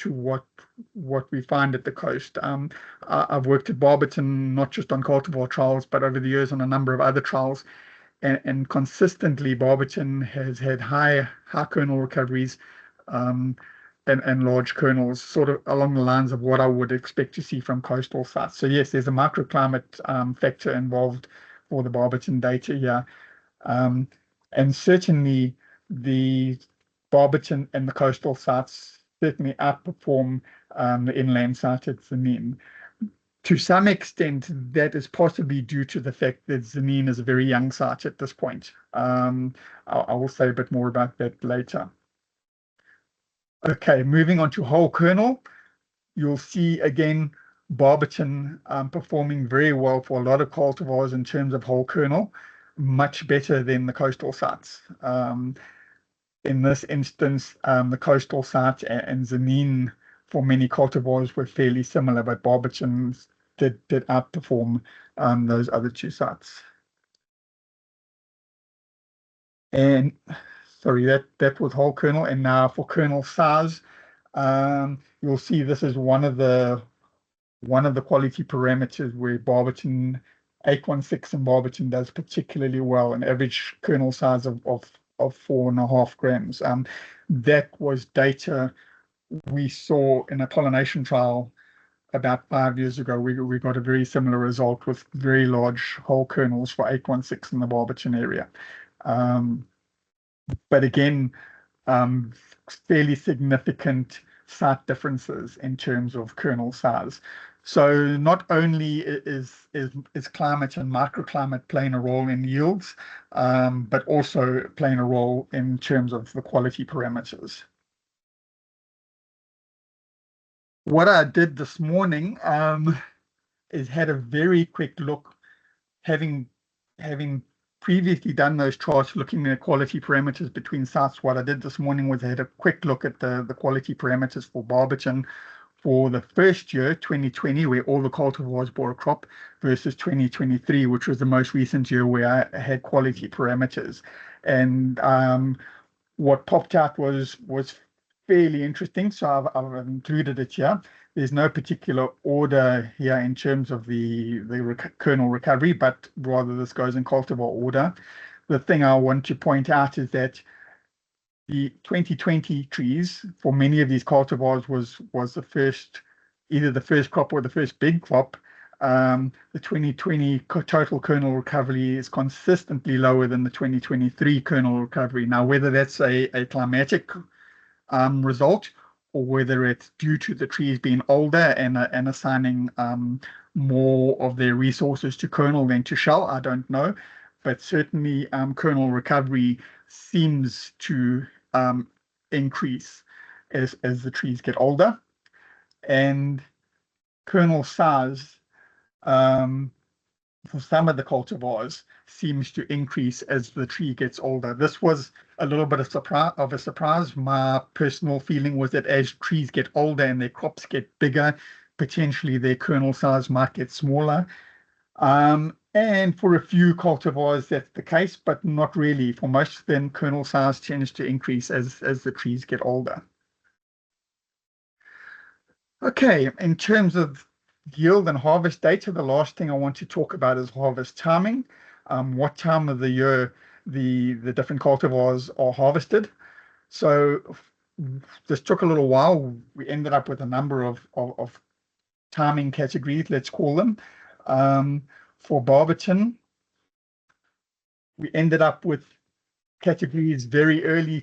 what we find at the coast. I've worked at Barberton not just on cultivar trials, but over the years on a number of other trials, and consistently Barberton has had high kernel recoveries and large kernels, sort of along the lines of what I would expect to see from coastal sites. So yes, there's a microclimate factor involved for the Barberton data here. And certainly the Barberton and the coastal sites certainly outperform the inland site at Zanin. To some extent, that is possibly due to the fact that Zanin is a very young site at this point. I will say a bit more about that later. Okay, moving on to whole kernel, you'll see again Barberton performing very well for a lot of cultivars in terms of whole kernel, much better than the coastal sites. In this instance, the coastal site and Zanin for many cultivars were fairly similar, but Barberton did outperform those other two sites. And sorry, that was whole kernel. And now for kernel size, you'll see this is one of the quality parameters where Barberton 816 and Barberton does particularly well, an average kernel size of 4.5 grams. That was data we saw in a pollination trial about 5 years ago. We got a very similar result with very large whole kernels for 816 in the Barberton area. But again, fairly significant site differences in terms of kernel size. So not only is climate and microclimate playing a role in yields, but also playing a role in terms of the quality parameters. What I did this morning is had a very quick look, having previously done those charts looking at quality parameters between sites. What I did this morning was I had a quick look at the quality parameters for Barberton for the first year, 2020, where all the cultivars bore a crop, versus 2023, which was the most recent year where I had quality parameters. And what popped out was fairly interesting, so I've included it here. There's no particular order here in terms of the kernel recovery, but rather this goes in cultivar order. The thing I want to point out is that the 2020 trees for many of these cultivars was the first, either the first crop or the first big crop. The 2020 total kernel recovery is consistently lower than the 2023 kernel recovery. Now, whether that's a climatic result or whether it's due to the trees being older and assigning more of their resources to kernel than to shell, I don't know. But certainly kernel recovery seems to increase as the trees get older, and kernel size for some of the cultivars seems to increase as the tree gets older. This was a little bit of a surprise. My personal feeling was that as trees get older and their crops get bigger, potentially their kernel size might get smaller. And for a few cultivars, that's the case, but not really. For most of them, kernel size tends to increase as the trees get older. Okay, in terms of yield and harvest data, the last thing I want to talk about is harvest timing. What time of the year the different cultivars are harvested. So this took a little while. We ended up with a number of timing categories, let's call them. For Barberton, we ended up with categories very early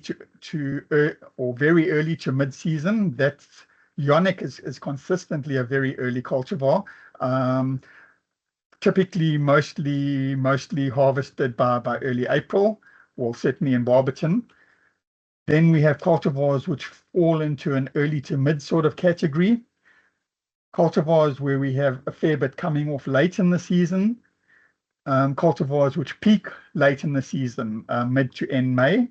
or very early to mid-season. That's Ionic is consistently a very early cultivar. typically mostly harvested by early April, or certainly in Barberton. Then we have cultivars which fall into an early to mid sort of category. Cultivars where we have a fair bit coming off late in the season. Cultivars which peak late in the season, mid to end May.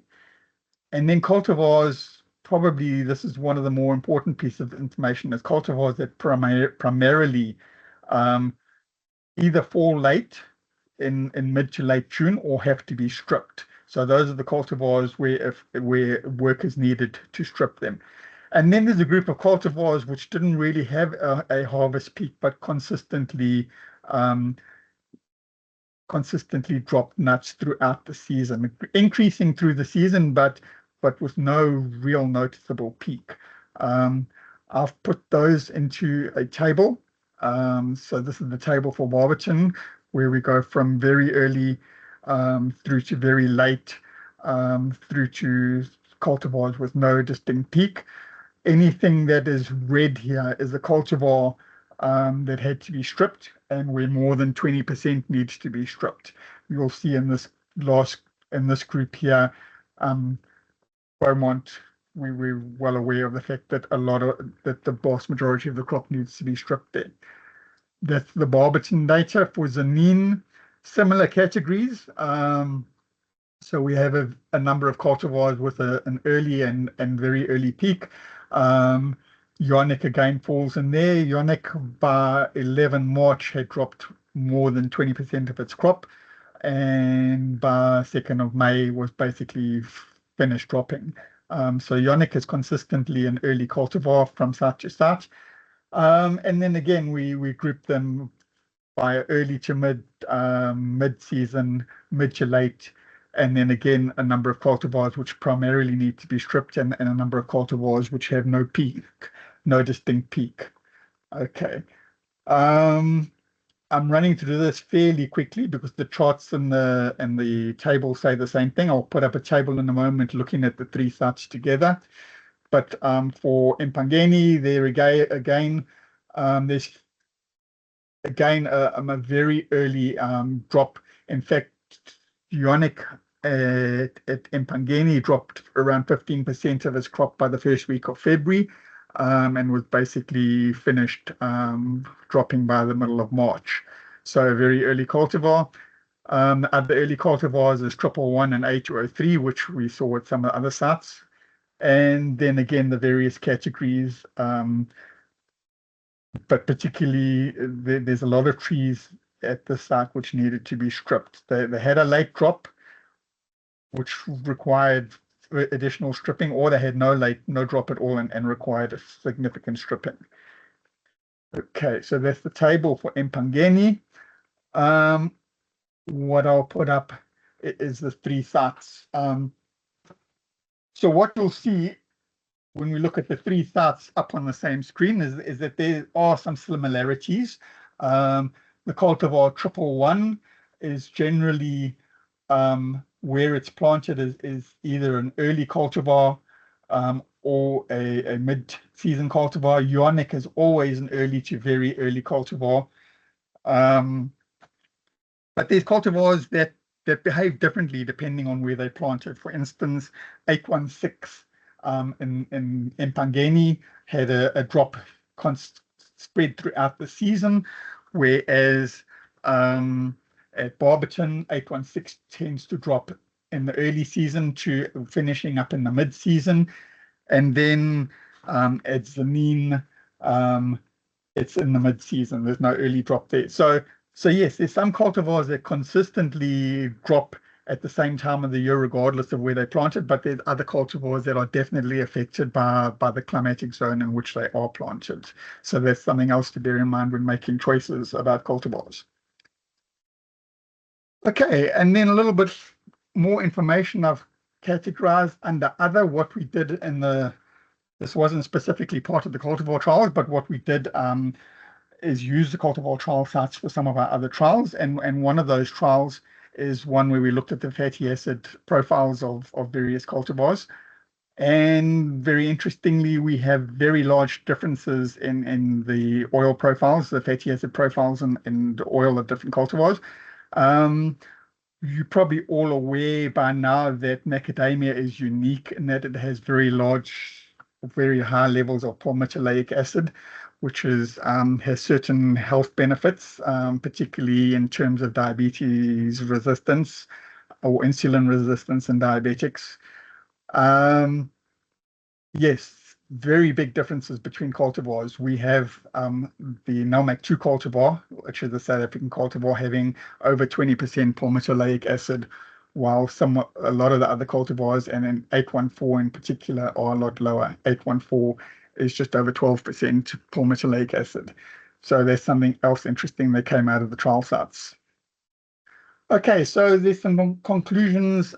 And then cultivars, probably this is one of the more important pieces of information, is cultivars that primarily either fall late in mid to late June or have to be stripped. So those are the cultivars where work is needed to strip them. And then there's a group of cultivars which didn't really have a harvest peak, but consistently dropped nuts throughout the season, increasing through the season, but with no real noticeable peak. I've put those into a table. So this is the table for Barberton, where we go from very early through to very late, through to cultivars with no distinct peak. Anything that is red here is a cultivar that had to be stripped, and where more than 20% needs to be stripped. You'll see in this group here, Beaumont, we're well aware of the fact that the vast majority of the crop needs to be stripped there. That's the Barberton data. For Zanin, similar categories. So we have a number of cultivars with an early and very early peak. Ionic again falls in there. Ionic by 11 March had dropped more than 20% of its crop, and by 2nd of May was basically finished dropping. So Ionic is consistently an early cultivar from site to site. And then again, we group them by early to mid-season, mid to late, and then again a number of cultivars which primarily need to be stripped, and a number of cultivars which have no peak, no distinct peak. Okay. I'm running through this fairly quickly because the charts and the table say the same thing. I'll put up a table in a moment looking at the three sites together. But for Empangeni, there again, there's again a very early drop. In fact, Ionic at Empangeni dropped around 15% of its crop by the first week of February, and was basically finished dropping by the middle of March. So a very early cultivar. Other early cultivars is 111 and A203, which we saw at some of the other sites. And then again, the various categories, but particularly there's a lot of trees at the site which needed to be stripped. They had a late drop, which required additional stripping, or they had no drop at all and required a significant stripping. Okay, so that's the table for Empangeni. What I'll put up is the three sites. So what you'll see when we look at the three sites up on the same screen is that there are some similarities. The cultivar 111 is generally where it's planted is either an early cultivar or a mid-season cultivar. Ionic is always an early to very early cultivar. But there's cultivars that behave differently depending on where they're planted. For instance, 816 in Empangeni had a drop spread throughout the season, whereas at Barberton, 816 tends to drop in the early season to finishing up in the mid-season. And then at Zanin, it's in the mid-season. There's no early drop there. So yes, there's some cultivars that consistently drop at the same time of the year, regardless of where they're planted, but there's other cultivars that are definitely affected by the climatic zone in which they are planted. So that's something else to bear in mind when making choices about cultivars. Okay, and then a little bit more information I've categorized under other. What we did this wasn't specifically part of the cultivar trials, but what we did is use the cultivar trial sites for some of our other trials. And one of those trials is one where we looked at the fatty acid profiles of various cultivars. And very interestingly, we have very large differences in the oil profiles, the fatty acid profiles, and the oil of different cultivars. You're probably all aware by now that macadamia is unique in that it has very high levels of palmitoleic acid, which has certain health benefits, particularly in terms of diabetes resistance or insulin resistance in diabetics. Yes, very big differences between cultivars. We have the NALMAC 2 cultivar, which is the South African cultivar, having over 20% palmitoleic acid, while a lot of the other cultivars, and then 814 in particular, are a lot lower. 814 is just over 12% palmitoleic acid. So there's something else interesting that came out of the trial sites. Okay, so there's some conclusions.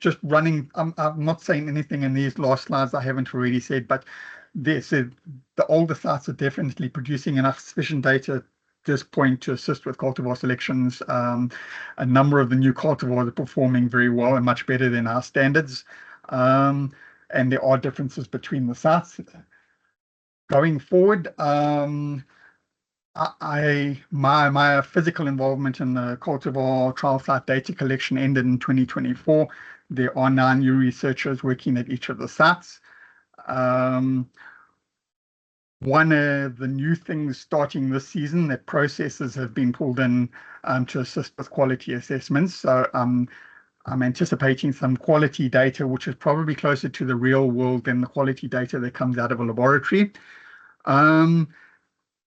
Just running. I'm not saying anything in these last slides I haven't already said, but the older sites are definitely producing enough sufficient data at this point to assist with cultivar selections. A number of the new cultivars are performing very well and much better than our standards. And there are differences between the sites. Going forward, my physical involvement in the cultivar trial site data collection ended in 2024. There are now new researchers working at each of the sites. One of the new things starting this season, that processors have been pulled in to assist with quality assessments. So I'm anticipating some quality data, which is probably closer to the real world than the quality data that comes out of a laboratory.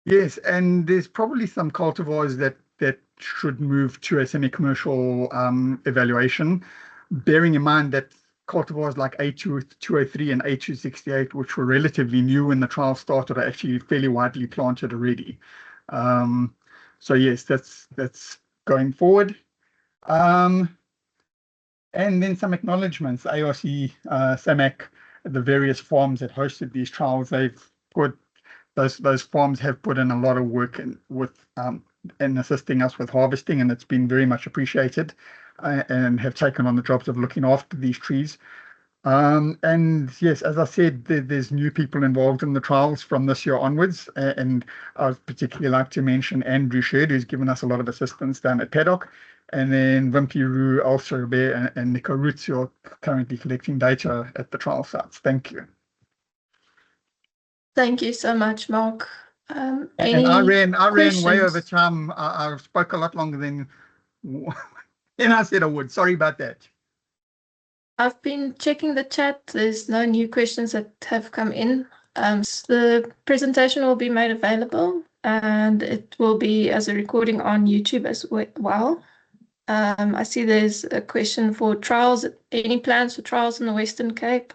Yes, and there's probably some cultivars that should move to a semi-commercial evaluation, bearing in mind that cultivars like A203 and A268, which were relatively new when the trial started, are actually fairly widely planted already. So yes, that's going forward. And then some acknowledgements. ARC, SAMAC, the various farms that hosted these trials, they've put those farms have put in a lot of work in assisting us with harvesting, and it's been very much appreciated, and have taken on the jobs of looking after these trees. And yes, as I said, there's new people involved in the trials from this year onwards, and I would particularly like to mention Andrew Sherd, who's given us a lot of assistance down at Paddock, and then Wimpy Roo, Ulster Bear, and Nico Roots, who are currently collecting data at the trial sites. Thank you. Thank you so much, Mark. And I ran way over questions? time. I spoke a lot longer than I said I would. Sorry about that. I've been checking the chat. There's no new questions that have come in. The presentation will be made available, and it will be as a recording on YouTube as well. I see there's a question for trials. Any plans for trials in the Western Cape?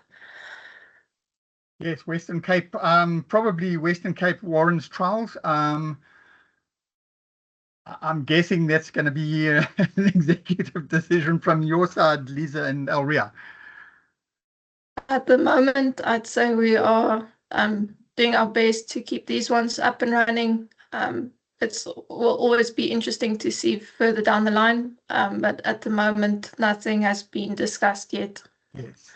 Yes, Western Cape, probably Western Cape Warren's trials. I'm guessing that's going to be an executive decision from your side, Lisa and Elria. At the moment, I'd say we are doing our best to keep these ones up and running. It will always be interesting to see further down the line, but at the moment, nothing has been discussed yet. Yes.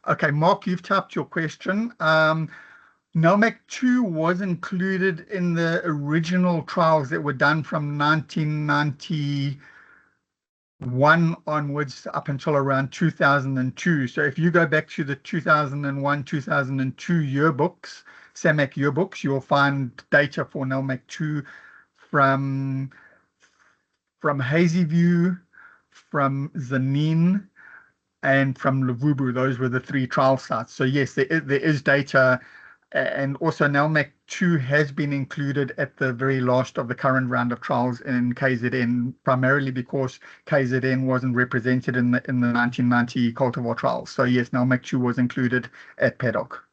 Okay, Mark, you've tapped your question. NALMAC 2 was included in the original trials that were done from 1991 onwards up until around 2002. So if you go back to the 2001, 2002 yearbooks, SAMAC yearbooks, you'll find data for NALMAC 2 from Hazyview, from Zanin, and from Luvubu. Those were the three trial sites. So yes, there is data, and also NALMAC 2 has been included at the very last of the current round of trials in KZN, primarily because KZN wasn't represented in the 1990 cultivar trials. So yes, NALMAC 2 was included at Paddock.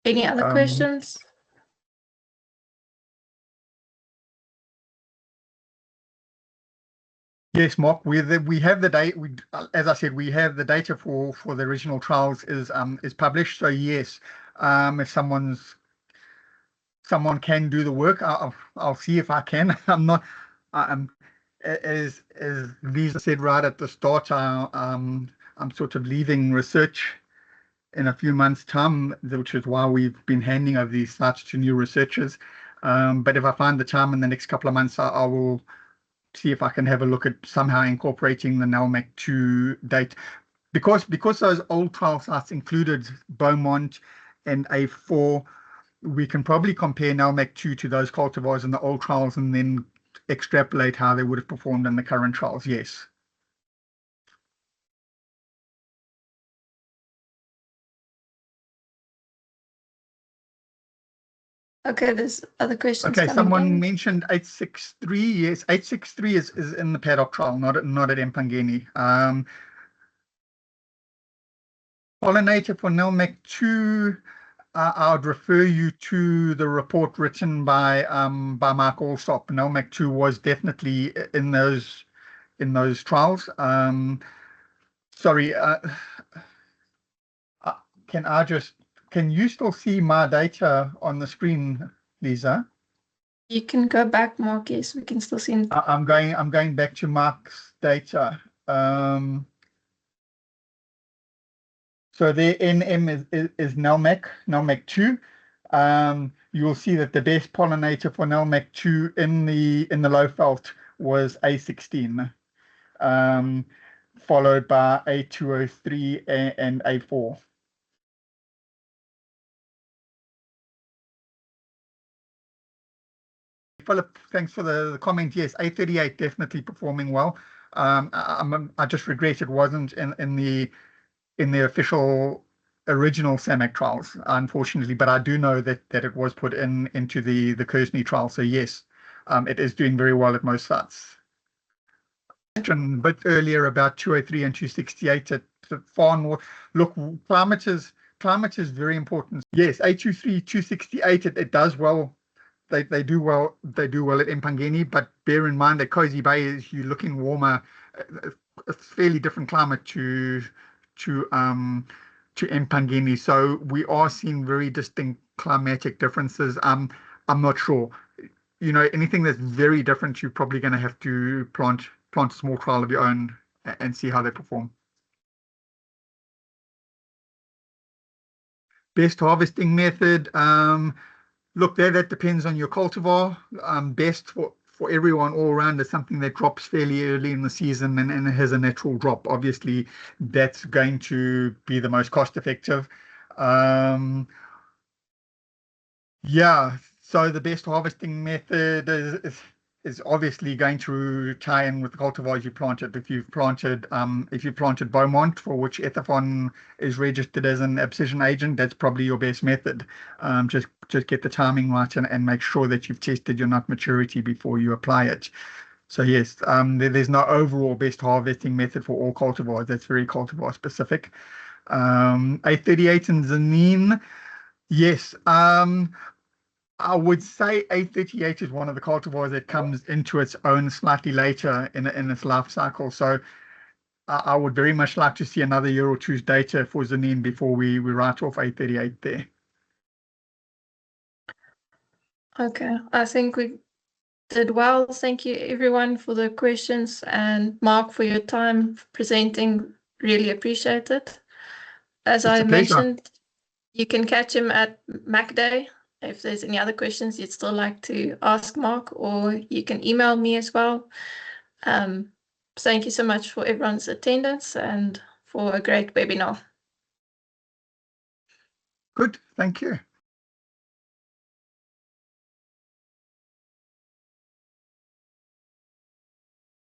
Any other questions? Yes, Mark, we have the data. As I said, we have the data for the original trials is published. So yes, if someone can do the work, I'll see if I can. as Lisa said right at the start, I'm sort of leaving research in a few months' time, which is why we've been handing over these sites to new researchers. But if I find the time in the next couple of months, I will see if I can have a look at somehow incorporating the NELMAC 2 date. Because those old trial sites included Beaumont and A4, we can probably compare NELMAC 2 to those cultivars in the old trials and then extrapolate how they would have performed in the current trials, yes. Okay, there's other questions Okay, coming someone in. mentioned 863. Yes, 863 is in the paddock trial, not at Empangeni. Pollinator for NELMAC 2, I would refer you to the report written by Mark Allsop. NELMAC 2 was definitely in those trials. Sorry, can you still see my data on the screen, Lisa? You can go back, Mark. Yes, we can still see it. I'm going back to Mark's data. So their NM is NELMAC 2. You'll see that the best pollinator for NELMAC 2 in the low felt was A16, followed by A203 and A4. Philip, thanks for the comment. Yes, A38 definitely performing well. I just regret it wasn't in the official original SAMAC trials, unfortunately, but I do know that it was put into the Kersney trial. So yes, it is doing very well at most sites. A bit earlier about 203 and 268 at far north. Look, climate is very important. Yes, 823, 268, it does well. They do well at Empangeni, but bear in mind that Cozy Bay is you're looking warmer, a fairly different climate to Empangeni. So we are seeing very distinct climatic differences. I'm not sure. You know, anything that's very different, you're probably going to have to plant a small trial of your own and see how they perform. Best harvesting method. Look, that depends on your cultivar. Best for everyone all around is something that drops fairly early in the season and it has a natural drop. Obviously, that's going to be the most cost effective. Yeah, so the best harvesting method is obviously going to tie in with the cultivars you planted. If you've planted Beaumont, for which Ethafon is registered as an abscission agent, that's probably your best method. Just get the timing right and make sure that you've tested your nut maturity before you apply it. So yes, there's no overall best harvesting method for all cultivars. That's very cultivar specific. A38 and Zanine, yes. I would say A38 is one of the cultivars that comes into its own slightly later in its life cycle. So I would very much like to see another year or two's data for Zanine before we write off A38 there. Okay, I think we did well. Thank you everyone for the questions, and Mark for your time presenting. Really appreciate it. As I mentioned, you can catch him at Mac Day. If there's any other questions you'd still like to ask Mark, or you can email me as well. Thank you so much for everyone's attendance and for a great webinar. Good, thank you.